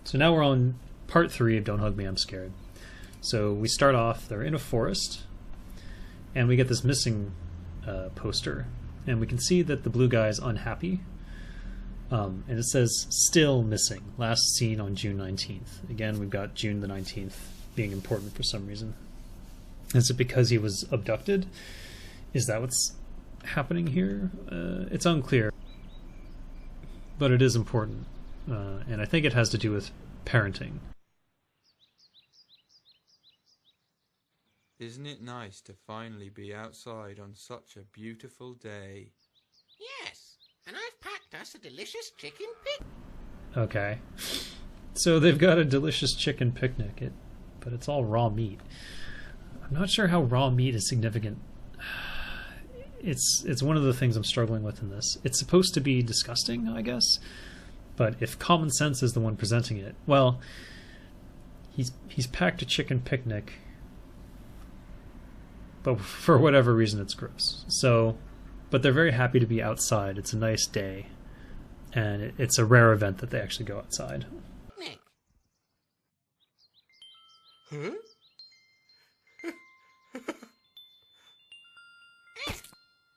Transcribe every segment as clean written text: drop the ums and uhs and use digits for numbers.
So now we're on part 3 of Don't Hug Me, I'm Scared. So we start off, they're in a forest, and we get this missing poster, and we can see that the blue guy is unhappy, and it says still missing, last seen on June 19th. Again, we've got June the 19th being important for some reason. Is it because he was abducted? Is that what's happening here? It's unclear, but it is important, and I think it has to do with parenting. Isn't it nice to finally be outside on such a beautiful day? Yes, and I've packed us a delicious chicken picnic. Okay, so they've got a delicious chicken picnic, but it's all raw meat. I'm not sure how raw meat is significant. It's one of the things I'm struggling with in this. It's supposed to be disgusting, I guess, but if common sense is the one presenting it, well, he's packed a chicken picnic, but for whatever reason it's gross. So, but they're very happy to be outside. It's a nice day, and it's a rare event that they actually go outside. Nick. Huh?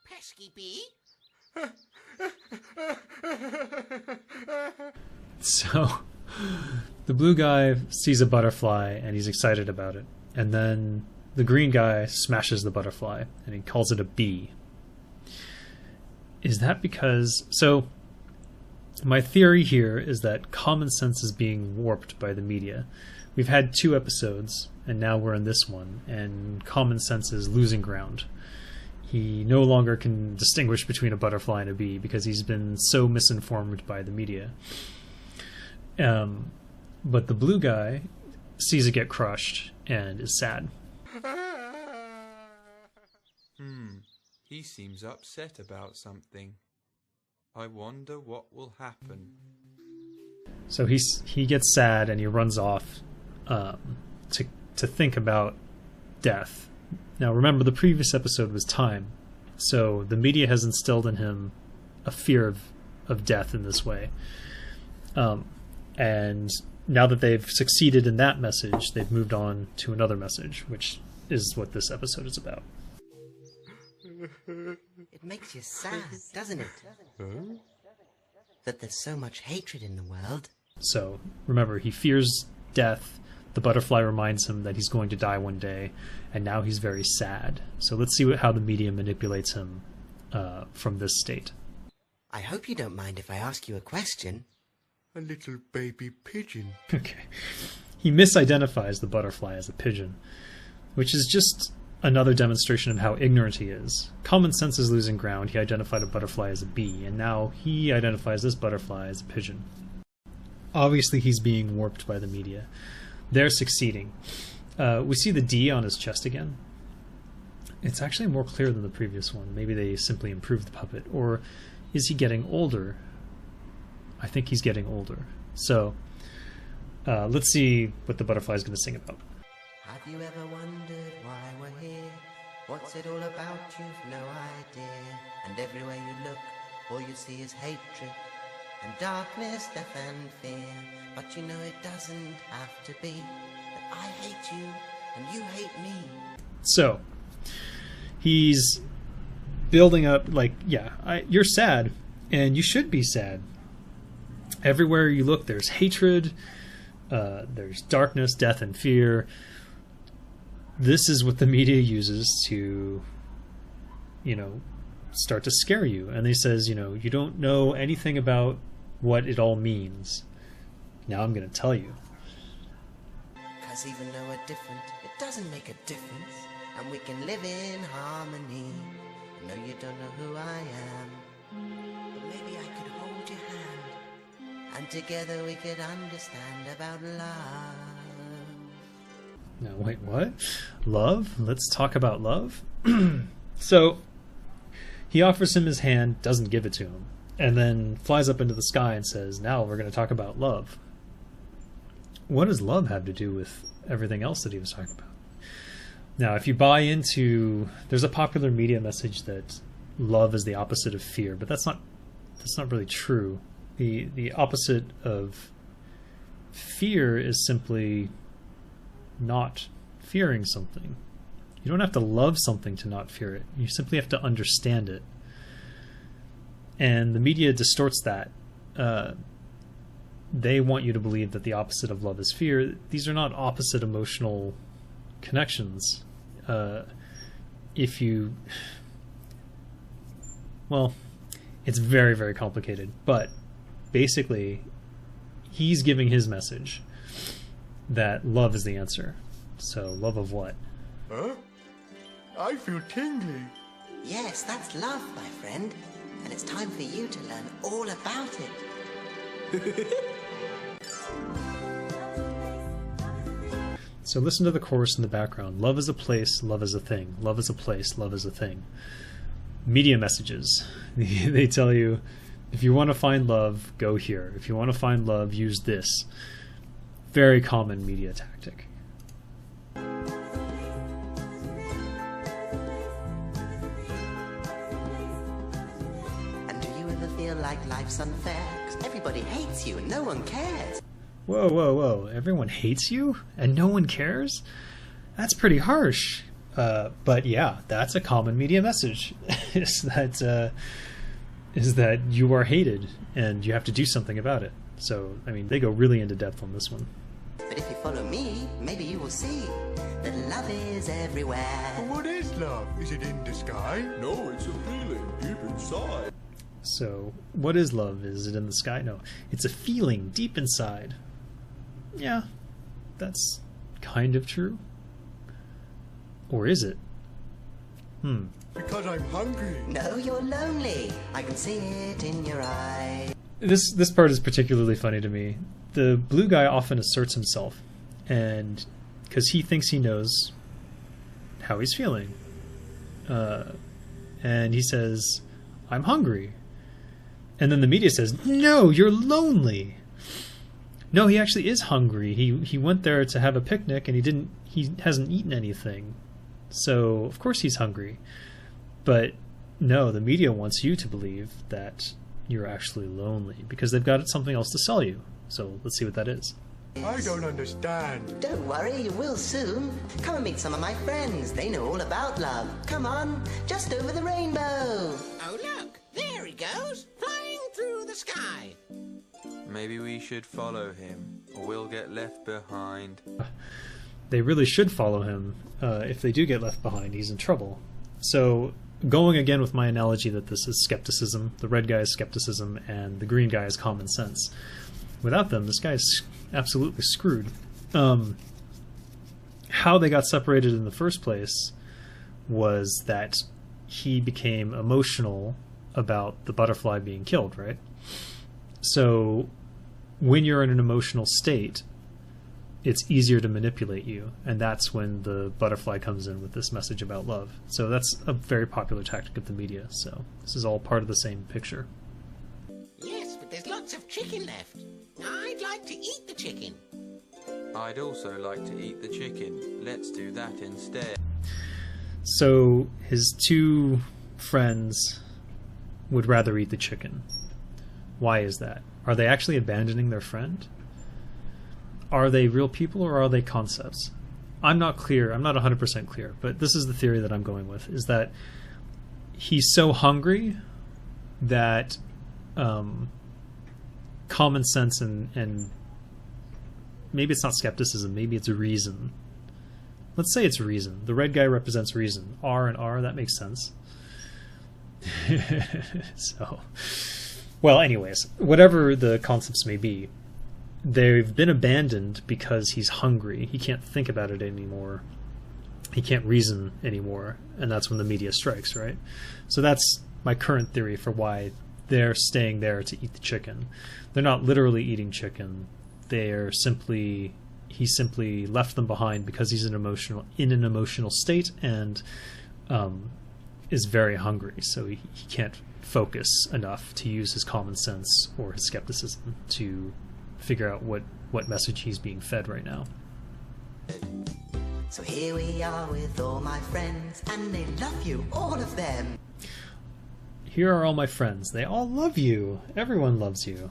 Pesky bee. So the blue guy sees a butterfly and he's excited about it, and then the green guy smashes the butterfly and he calls it a bee. Is that because... So my theory here is that common sense is being warped by the media. We've had 2 episodes and now we're in this one, and common sense is losing ground. He no longer can distinguish between a butterfly and a bee because he's been so misinformed by the media. But the blue guy sees it get crushed and is sad. He seems upset about something. I wonder what will happen. So he gets sad and he runs off to think about death. Now remember, the previous episode was time, so the media has instilled in him a fear of death in this way. And now that they've succeeded in that message, they've moved on to another message, which is what this episode is about. It makes you sad, doesn't it? Huh? That there's so much hatred in the world. So, remember, he fears death. The butterfly reminds him that he's going to die one day, and now he's very sad. So let's see how the media manipulates him from this state. I hope you don't mind if I ask you a question. A little baby pigeon. Okay. He misidentifies the butterfly as a pigeon, which is just another demonstration of how ignorant he is. Common sense is losing ground. He identified a butterfly as a bee, and now he identifies this butterfly as a pigeon. Obviously, he's being warped by the media. They're succeeding. We see the D on his chest again. It's actually more clear than the previous one. Maybe they simply improved the puppet. Or is he getting older? I think he's getting older. So let's see what the butterfly is going to sing about. Have you ever wondered why we're here? What's it all about? You've no idea. And everywhere you look, all you see is hatred and darkness, death and fear. But you know it doesn't have to be that I hate you and you hate me. So he's building up, like, you're sad, and you should be sad. Everywhere you look, there's hatred, there's darkness, death, and fear. This is what the media uses to, start to scare you. And they says, you don't know anything about what it all means. Now I'm going to tell you. 'Cause even though we're different, it doesn't make a difference. And we can live in harmony. I know you don't know who I am, but maybe I could hold your hand, and together we could understand about love. Now, wait, what? Love? Let's talk about love? So, he offers him his hand, doesn't give it to him, and then flies up into the sky and says, now we're going to talk about love. What does love have to do with everything else that he was talking about? Now, if you buy into... There's a popular media message that love is the opposite of fear, but that's not really true. The opposite of fear is simply not fearing something. You don't have to love something to not fear it. You simply have to understand it. And the media distorts that. They want you to believe that the opposite of love is fear. These are not opposite emotional connections. Well, it's very, very complicated. But basically, he's giving his message that love is the answer. So, love of what? Huh? I feel tingly. Yes, that's love, my friend. And it's time for you to learn all about it. So listen to the chorus in the background. Love is a place, love is a thing. Love is a place, love is a thing. Media messages. They tell you, if you want to find love, go here. If you want to find love, use this. Very common media tactic. And do you ever feel like life's unfair? 'Cause everybody hates you and no one cares. Whoa, whoa, whoa. Everyone hates you and no one cares? That's pretty harsh. But yeah, that's a common media message. is that you are hated and you have to do something about it. So, I mean, they go really into depth on this one. But if you follow me, maybe you will see that love is everywhere. But what is love? Is it in the sky? No, it's a feeling deep inside. So, what is love? Is it in the sky? No, it's a feeling deep inside. Yeah, that's kind of true. Or is it? Because I'm hungry. No, you're lonely. I can see it in your eye. This part is particularly funny to me. The blue guy often asserts himself, and because he thinks he knows how he's feeling, and he says, "I'm hungry," and then the media says, "No, you're lonely." No, he actually is hungry. He went there to have a picnic, and he hasn't eaten anything, so of course he's hungry. But no, the media wants you to believe that you're actually lonely because they've got something else to sell you. So let's see what that is. I don't understand. Don't worry, you will soon. Come and meet some of my friends. They know all about love. Come on, just over the rainbow. Oh, look, there he goes, flying through the sky. Maybe we should follow him, or we'll get left behind. They really should follow him. If they do get left behind, he's in trouble. So, going again with my analogy that this is skepticism, the red guy is skepticism, and the green guy is common sense. Without them, this guy is absolutely screwed. How they got separated in the first place was that he became emotional about the butterfly being killed, right? So, when you're in an emotional state, it's easier to manipulate you, and that's when the butterfly comes in with this message about love. So that's a very popular tactic of the media. So this is all part of the same picture. Yes, but there's lots of chicken left. I'd like to eat the chicken. I'd also like to eat the chicken. Let's do that instead. So his two friends would rather eat the chicken. Why is that? Are they actually abandoning their friend? Are they real people or are they concepts? I'm not clear. I'm not 100% clear, but this is the theory that I'm going with, is that he's so hungry that common sense and maybe it's not skepticism, maybe it's reason. Let's say it's reason. The red guy represents reason. R and R, that makes sense. So, well, anyways, whatever the concepts may be, they've been abandoned because he's hungry. He can't think about it anymore. He can't reason anymore. And that's when the media strikes, right? So that's my current theory for why they're staying there to eat the chicken. They're not literally eating chicken. He simply left them behind because he's in an emotional state and is very hungry. So he can't focus enough to use his common sense or his skepticism to figure out what message he's being fed right now. So here we are with all my friends, and they love you, all of them. Here are all my friends. They all love you. Everyone loves you.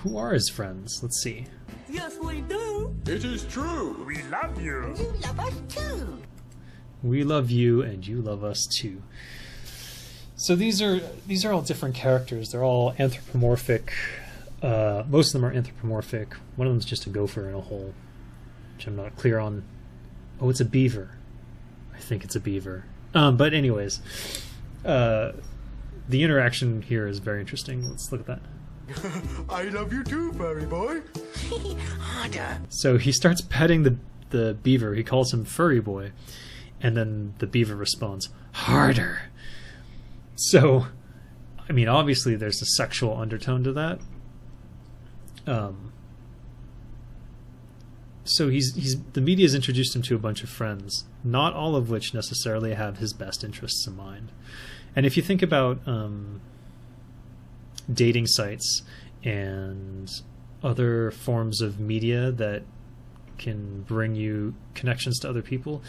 who are his friends? Let's see. Yes, we do. It is true. We love you. You love us too. We love you, and you love us too. So these are all different characters. They're all anthropomorphic. Most of them are anthropomorphic. One of them's just a gopher in a hole, which I'm not clear on. Oh, it's a beaver. I think it's a beaver. But anyways, the interaction here is very interesting. Let's look at that. I love you too, furry boy. Harder. So he starts petting the beaver. He calls him furry boy, and then the beaver responds, harder. So, I mean, obviously there's a sexual undertone to that. So the media's introduced him to a bunch of friends, not all of which necessarily have his best interests in mind. And if you think about dating sites and other forms of media that can bring you connections to other people,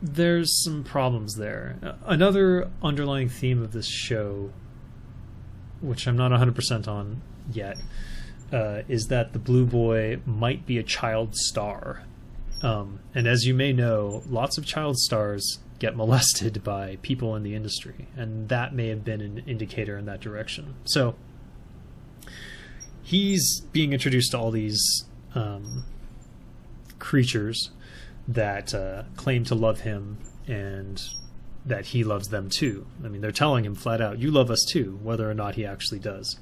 there's some problems there. Another underlying theme of this show, which I'm not 100% on yet, is that the blue boy might be a child star. And as you may know, lots of child stars get molested by people in the industry, and that may have been an indicator in that direction. So he's being introduced to all these creatures that claim to love him and that he loves them too. I mean, they're telling him flat out, you love us too, whether or not he actually does.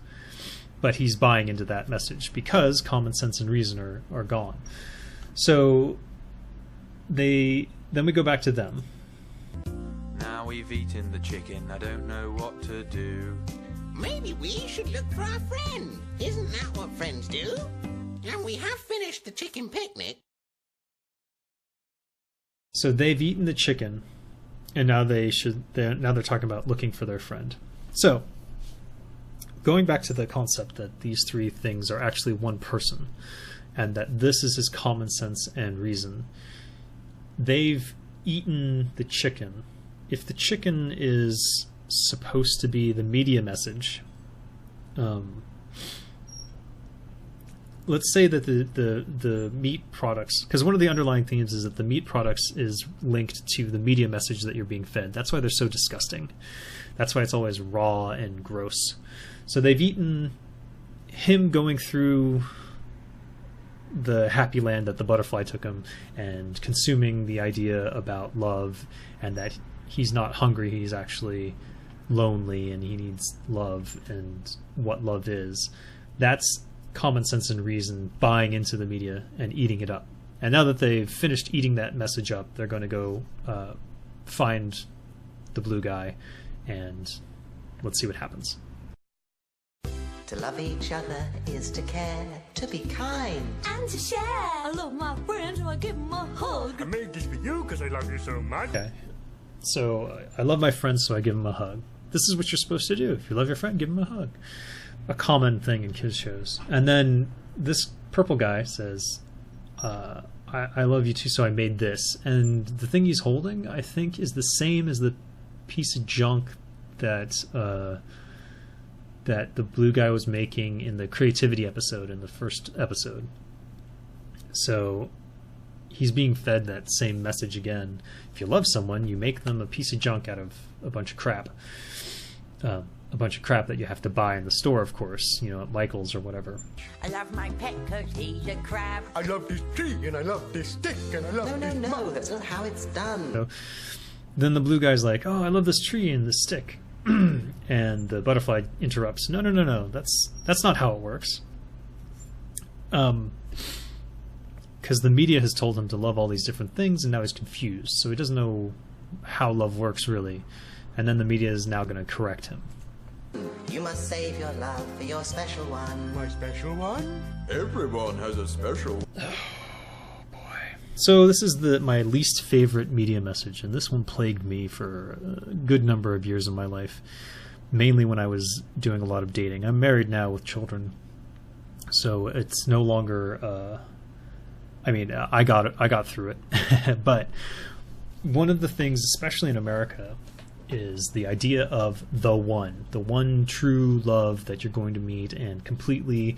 But he's buying into that message because common sense and reason are gone. So then we go back to them. Now we've eaten the chicken, I don't know what to do. Maybe we should look for our friend. Isn't that what friends do? And we have finished the chicken picnic. So they've eaten the chicken, and now they're talking about looking for their friend. So going back to the concept that these three things are actually one person, and that this is his common sense and reason. They've eaten the chicken. If the chicken is supposed to be the media message, let's say that the meat products, because one of the underlying themes is that the meat products is linked to the media message that you're being fed. That's why they're so disgusting. That's why it's always raw and gross. So they've eaten him going through the happy land that the butterfly took him and consuming the idea about love and that he's not hungry, he's actually lonely and he needs love and what love is. That's common sense and reason buying into the media and eating it up. And now that they've finished eating that message up, they're going to go find the blue guy and let's see what happens. To love each other is to care, to be kind. And to share. I love my friends, so I give them a hug. I made this for you because I love you so much. Okay. So I love my friends, so I give him a hug. This is what you're supposed to do. If you love your friend, give him a hug. A common thing in kids shows. And then this purple guy says, I love you too, so I made this. And the thing he's holding, I think, is the same as the piece of junk that that the blue guy was making in the creativity episode, in the first episode. So he's being fed that same message again. If you love someone, you make them a piece of junk out of a bunch of crap. A bunch of crap that you have to buy in the store, of course, you know, at Michael's or whatever. I love my pet cause he's a crab. I love this tree and I love this stick and I love this No, mountain. that's not how it's done. So then the blue guy's like, oh, I love this tree and this stick. And the butterfly interrupts. No, that's not how it works. Because the media has told him to love all these different things, and now he's confused. So he doesn't know how love works really. And then the media is now going to correct him. You must save your love for your special one. My special one? Everyone has a special. So this is my least favorite media message, and this one plagued me for a good number of years of my life, mainly when I was doing a lot of dating. I'm married now with children, so it's no longer. I mean, I got through it, but one of the things, especially in America, is the idea of the one true love that you're going to meet and completely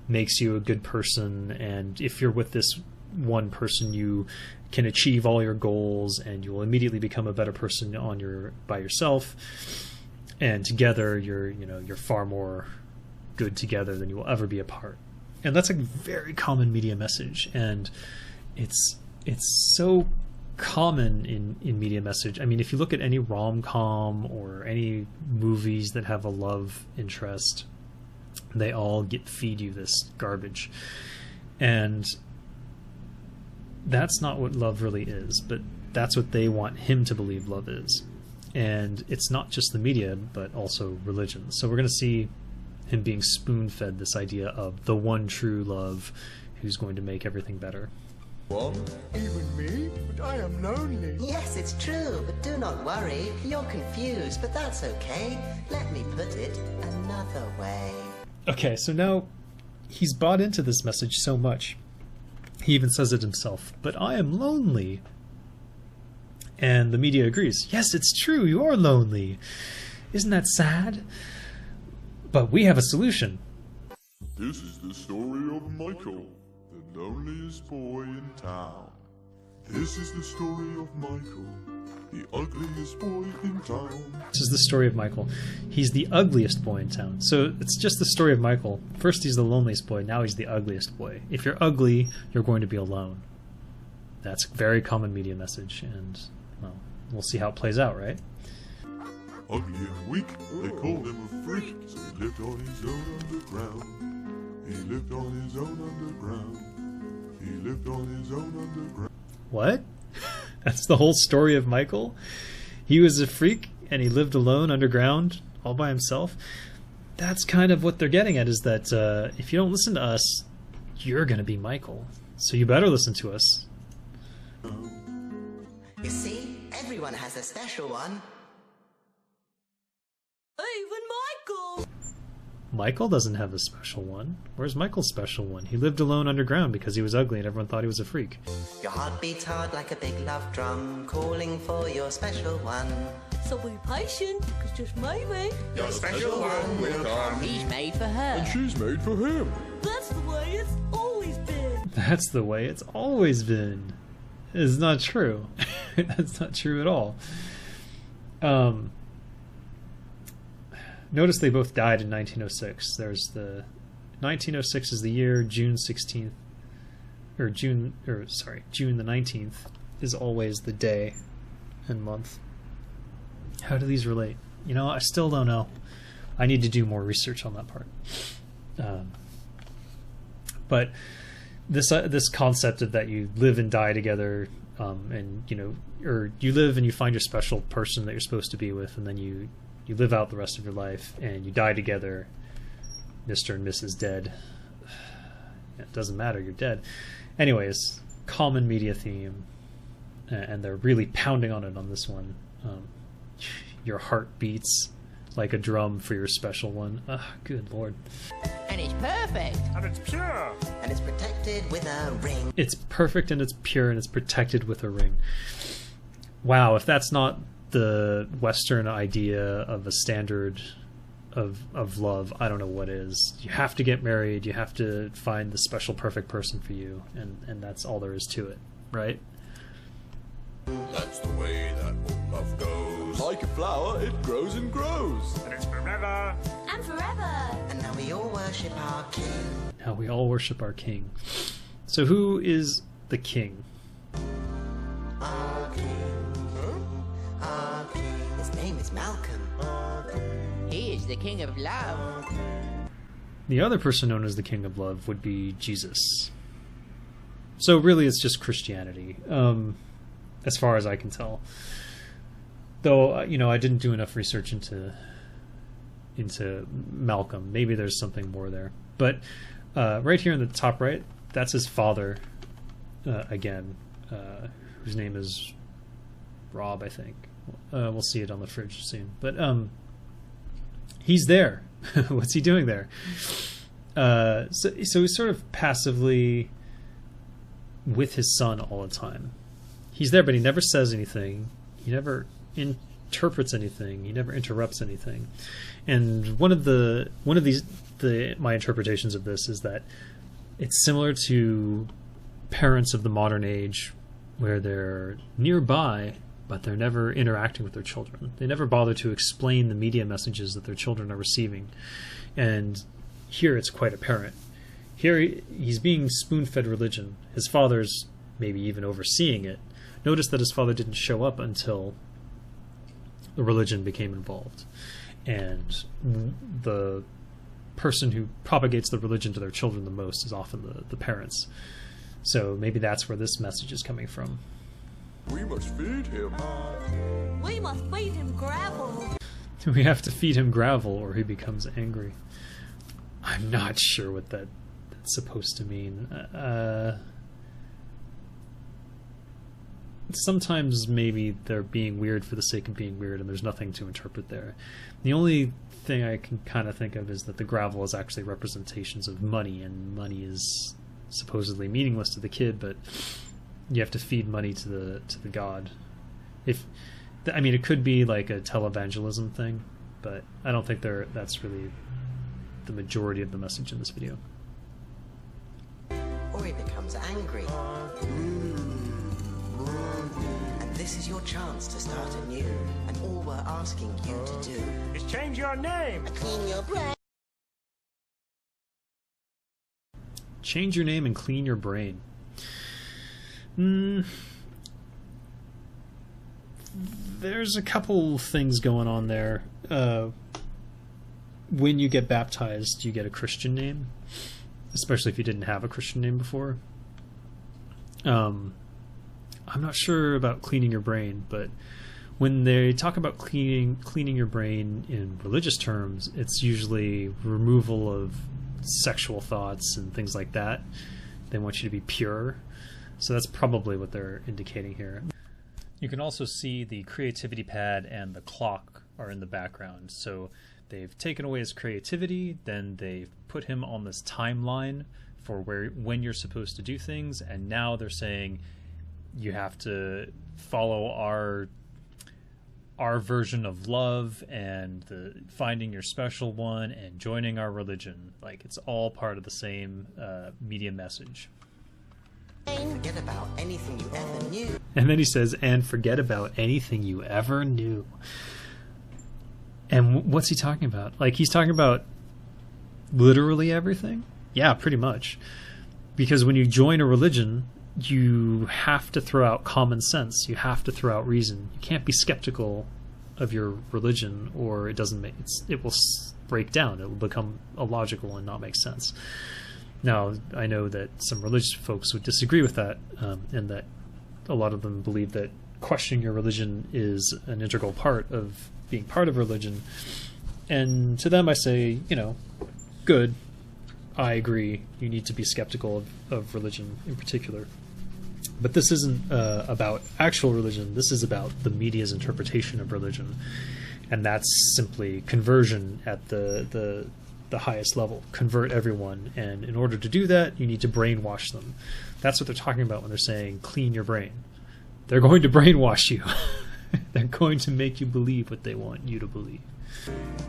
makes you a good person. And if you're with this one person, you can achieve all your goals and you will immediately become a better person by yourself. And together you're far more good together than you will ever be apart. And that's a very common media message, and it's so common in media message. I mean, if you look at any rom-com or any movies that have a love interest, they all feed you this garbage. And that's not what love really is, but that's what they want him to believe love is. And it's not just the media, but also religion. So we're going to see him being spoon-fed this idea of the one true love who's going to make everything better. What? Even me? But I am lonely. Yes, it's true, but do not worry. You're confused, but that's okay. Let me put it another way. Okay, so now he's bought into this message so much. He even says it himself, but I am lonely. And the media agrees. Yes, it's true, you are lonely. Isn't that sad? But we have a solution. This is the story of Michael, the loneliest boy in town. This is the story of Michael, the ugliest boy in town. This is the story of Michael. He's the ugliest boy in town. So it's just the story of Michael. First he's the loneliest boy, now he's the ugliest boy. If you're ugly, you're going to be alone. That's a very common media message, and well, we'll see how it plays out, right? Ugly and weak, they called him a freak, so he lived on his own underground. He lived on his own underground. He lived on his own underground. What? That's the whole story of Michael? He was a freak and he lived alone underground all by himself? That's kind of what they're getting at, is that if you don't listen to us, you're going to be Michael. So you better listen to us. You see, everyone has a special one. Even Michael! Michael doesn't have a special one. Where's Michael's special one? He lived alone underground because he was ugly and everyone thought he was a freak. Your heart beats hard like a big love drum, calling for your special one. So be patient, because just maybe Your special one will come. He's made for her. She's made for him. that's the way it's always been. That's the way it's always been. It's not true. That's not true at all. Notice they both died in 1906. There's the 1906 is the year. June the 19th is always the day and month. How do these relate? You know, I still don't know. I need to do more research on that part. But this concept of that you live and die together, and or you live and you find your special person that you're supposed to be with, and then you live out the rest of your life and you die together. Mr. and Mrs. Dead. It doesn't matter, you're dead. Anyways, common media theme, and they're really pounding on it on this one. Your heart beats like a drum for your special one. Good lord. And it's perfect. And it's pure. And it's protected with a ring. It's perfect and it's pure and it's protected with a ring. Wow, if that's not the Western idea of a standard of love, I don't know what is. You have to get married, you have to find the special perfect person for you, and that's all there is to it, right? That's the way that old love goes. Like a flower, it grows and grows. And it's forever. And forever! And now we all worship our king. Now we all worship our king. So who is the king? Our king. Our king. His name is Malcolm. He is the king of love. The other person known as the king of love would be Jesus. So really it's just Christianity, as far as I can tell. Though, I didn't do enough research into Malcolm. Maybe there's something more there. But right here in the top right, that's his father, again, whose name is Rob, I think. We'll see it on the fridge soon. But he's there. What's he doing there? So he's sort of passively with his son all the time. He's there, but he never says anything. He never interprets anything. He never interrupts anything. And one of my interpretations of this is that it's similar to parents of the modern age, where they're nearby, but they're never interacting with their children. They never bother to explain the media messages that their children are receiving. And here it's quite apparent. Here he's being spoon-fed religion. His father's maybe even overseeing it. Notice that his father didn't show up until the religion became involved. And the person who propagates the religion to their children the most is often the parents. So maybe that's where this message is coming from. We must feed him. We must feed him gravel. We have to feed him gravel or he becomes angry. I'm not sure what that's supposed to mean. Sometimes maybe they're being weird for the sake of being weird and there's nothing to interpret there. The only thing I can kind of think of is that the gravel is actually representations of money, and money is supposedly meaningless to the kid, but you have to feed money to the god. It could be like a televangelism thing, but I don't think that's really the majority of the message in this video. Or he becomes angry. And this is your chance to start anew. And all we're asking you to do Is change your name. Clean your brain. Change your name and clean your brain. There's a couple things going on there. When you get baptized, you get a Christian name, especially if you didn't have a Christian name before. I'm not sure about cleaning your brain, but when they talk about cleaning your brain in religious terms, it's usually removal of sexual thoughts and things like that. They want you to be pure. So that's probably what they're indicating here. You can also see the creativity pad and the clock are in the background. So they've taken away his creativity, then they've put him on this timeline for when you're supposed to do things, and now they're saying you have to follow our version of love and finding your special one and joining our religion. Like, it's all part of the same media message. forget about anything you ever knew. And then he says, and forget about anything you ever knew. And what's he talking about? Like, he's talking about literally everything? Yeah, pretty much. Because when you join a religion, you have to throw out common sense. You have to throw out reason. You can't be skeptical of your religion, or it will break down. It will become illogical and not make sense. Now, I know that some religious folks would disagree with that, and that a lot of them believe that questioning your religion is an integral part of being part of religion. And to them I say, good. I agree. You need to be skeptical of religion in particular. But this isn't about actual religion. This is about the media's interpretation of religion. And that's simply conversion at the highest level. Convert everyone. And in order to do that, you need to brainwash them. That's what they're talking about when they're saying clean your brain. They're going to brainwash you. They're going to make you believe what they want you to believe.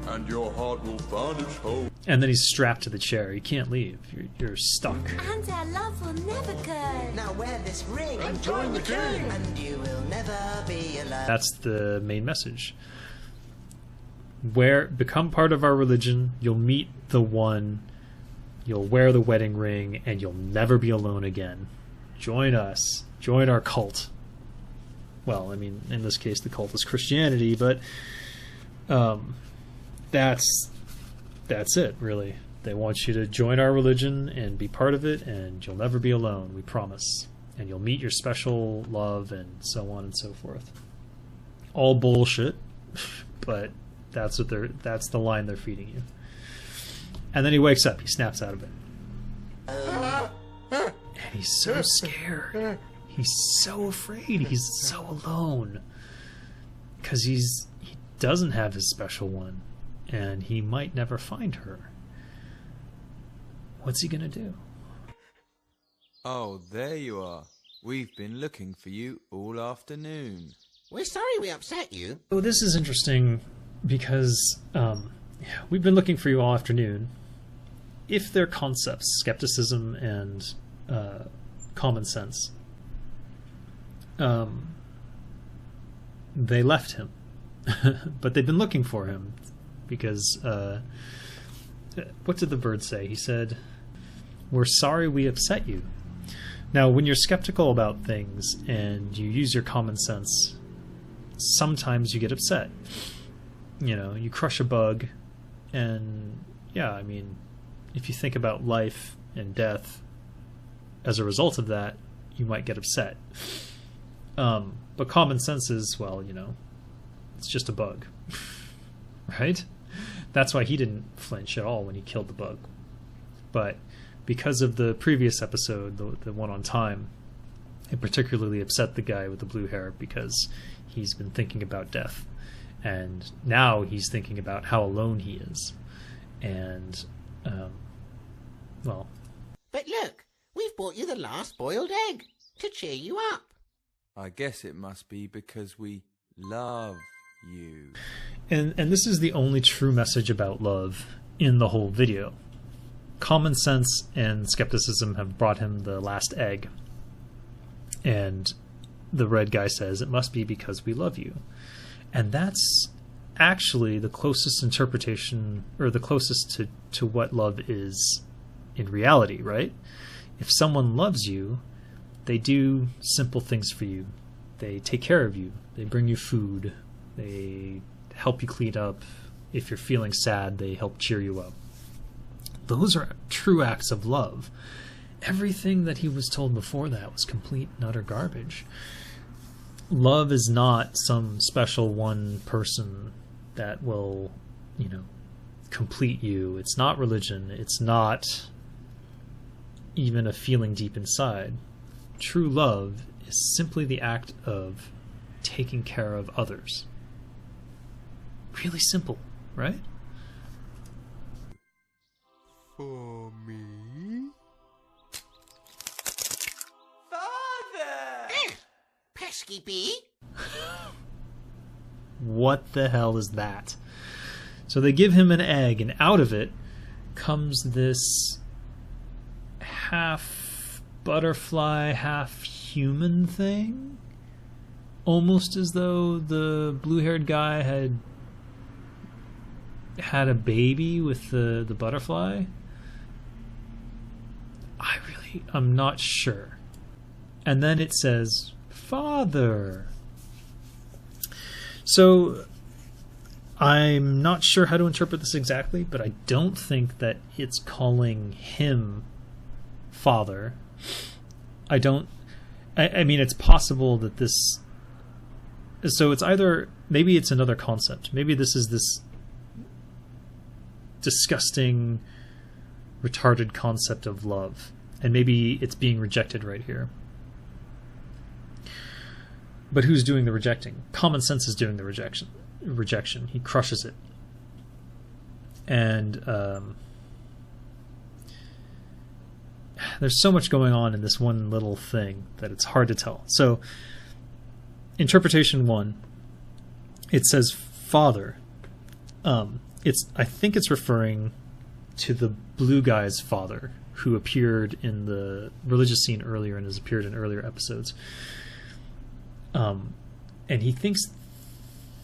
And your heart will vanish home. And then he's strapped to the chair. You can't leave. You're stuck. And our love will never go. Now wear this ring And join the king. and you will never be alone. That's the main message. Become part of our religion. You'll meet the one. You'll wear the wedding ring, and you'll never be alone again. Join us. Join our cult. Well, I mean, in this case, the cult is Christianity, but that's it, really. They want you to join our religion and be part of it, and you'll never be alone, we promise. And you'll meet your special love, and so on and so forth. All bullshit, but that's the line they're feeding you. And then he wakes up, he snaps out of it. And he's so scared. He's so afraid. He's so alone. Because he doesn't have his special one. And he might never find her. What's he gonna do? Oh, there you are. We've been looking for you all afternoon. We're sorry we upset you. Oh, this is interesting because we've been looking for you all afternoon. If their concepts, skepticism and common sense, they left him. But they've been looking for him because what did the bird say? He said, "We're sorry we upset you." Now, when you're skeptical about things and you use your common sense, sometimes you get upset. You know, you crush a bug, and yeah, I mean, if you think about life and death as a result of that, you might get upset. But common sense is, well, you know, it's just a bug, right? That's why he didn't flinch at all when he killed the bug. But because of the previous episode, the one on time, it particularly upset the guy with the blue hair because he's been thinking about death. And now he's thinking about how alone he is. And, well... But look, we've brought you the last boiled egg to cheer you up. I guess it must be because we love you. And this is the only true message about love in the whole video. Common sense and skepticism have brought him the last egg. And the red guy says, it must be because we love you. And that's actually the closest interpretation, or the closest to what love is in reality, right? If someone loves you, they do simple things for you. They take care of you. They bring you food. They help you clean up. If you're feeling sad, they help cheer you up. Those are true acts of love. Everything that he was told before that was complete and utter garbage. Love is not some special one person that will, you know, complete you. It's not religion. It's not even a feeling deep inside. True love is simply the act of taking care of others. Really simple, right? For me? Pesky bee. What the hell is that? So they give him an egg, and out of it comes this half butterfly, half human thing. Almost as though the blue-haired guy had a baby with the butterfly. I'm not sure. And then it says, Father. So I'm not sure how to interpret this exactly, but I don't think that it's calling him Father. I mean, it's possible that this... So it's either... Maybe it's another concept. Maybe this is this disgusting, retarded concept of love. And maybe it's being rejected right here. But who's doing the rejecting? Common sense is doing the rejection. He crushes it. And there's so much going on in this one little thing that it's hard to tell. So, interpretation 1, it says Father. I think it's referring to the blue guy's father, who appeared in the religious scene earlier and has appeared in earlier episodes. And he thinks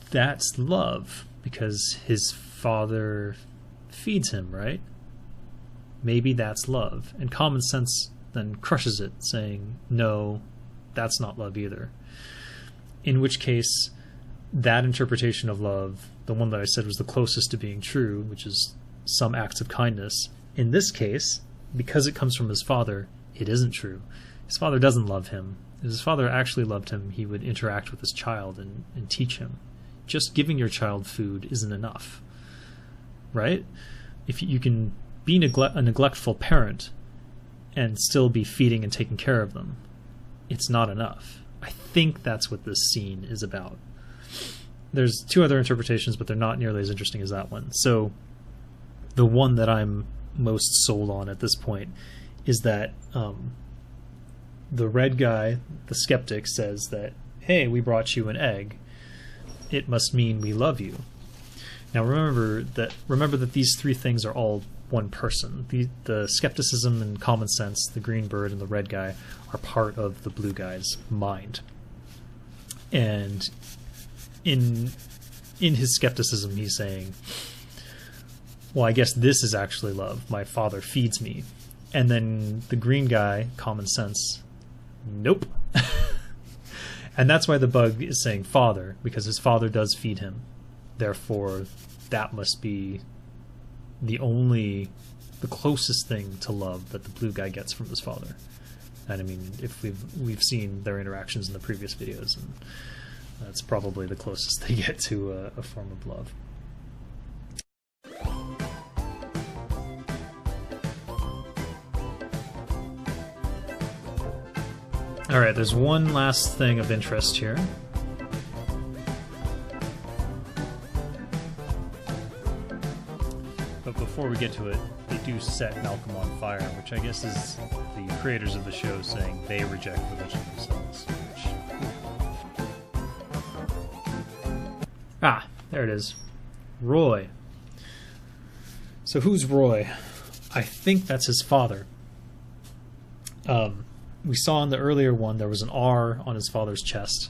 that's love because his father feeds him, right? Maybe that's love. And common sense then crushes it, saying, no, that's not love either. In which case, that interpretation of love, the one that I said was the closest to being true, which is some acts of kindness, in this case, because it comes from his father, it isn't true. His father doesn't love him. If his father actually loved him, he would interact with his child and teach him. Just giving your child food isn't enough, right? If you can be a neglectful parent and still be feeding and taking care of them, it's not enough. I think that's what this scene is about. There's 2 other interpretations, but they're not nearly as interesting as that one. So the one that I'm most sold on at this point is that the red guy, the skeptic, says that hey, we brought you an egg. It must mean we love you. Now remember that these three things are all one person. The skepticism and common sense, the green bird and the red guy, are part of the blue guy's mind. And in his skepticism, he's saying, well, I guess this is actually love. My father feeds me. And then the green guy, common sense, nope. And that's why the bug is saying father, because his father does feed him. Therefore, that must be the closest thing to love that the blue guy gets from his father. And I mean, if we've seen their interactions in the previous videos, and that's probably the closest they get to a form of love. Alright, there's one last thing of interest here. But before we get to it, they do set Malcolm on fire, which I guess is the creators of the show saying they reject religion themselves. Ah, there it is. Roy. So who's Roy? I think that's his father. We saw in the earlier one there was an R on his father's chest.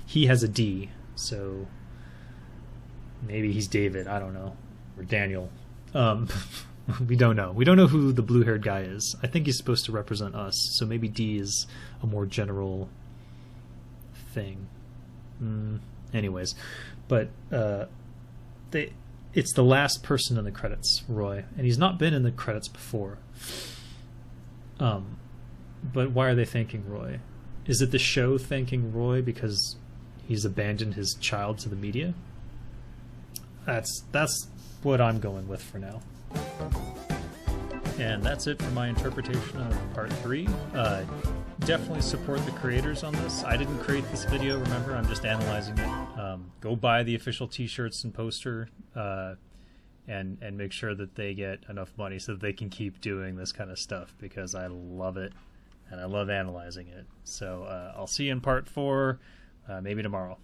He has a D, so maybe he's David, I don't know, or Daniel. We don't know. We don't know who the blue-haired guy is. I think he's supposed to represent us, so maybe D is a more general thing. Anyways, but it's the last person in the credits, Roy, and he's not been in the credits before. But why are they thanking Roy? Is it the show thanking Roy because he's abandoned his child to the media? That's what I'm going with for now. And that's it for my interpretation of part 3. Definitely support the creators on this. I didn't create this video, remember, I'm just analyzing it. Go buy the official t-shirts and poster, and make sure that they get enough money so that they can keep doing this kind of stuff, because I love it and I love analyzing it. So I'll see you in part 4, maybe tomorrow.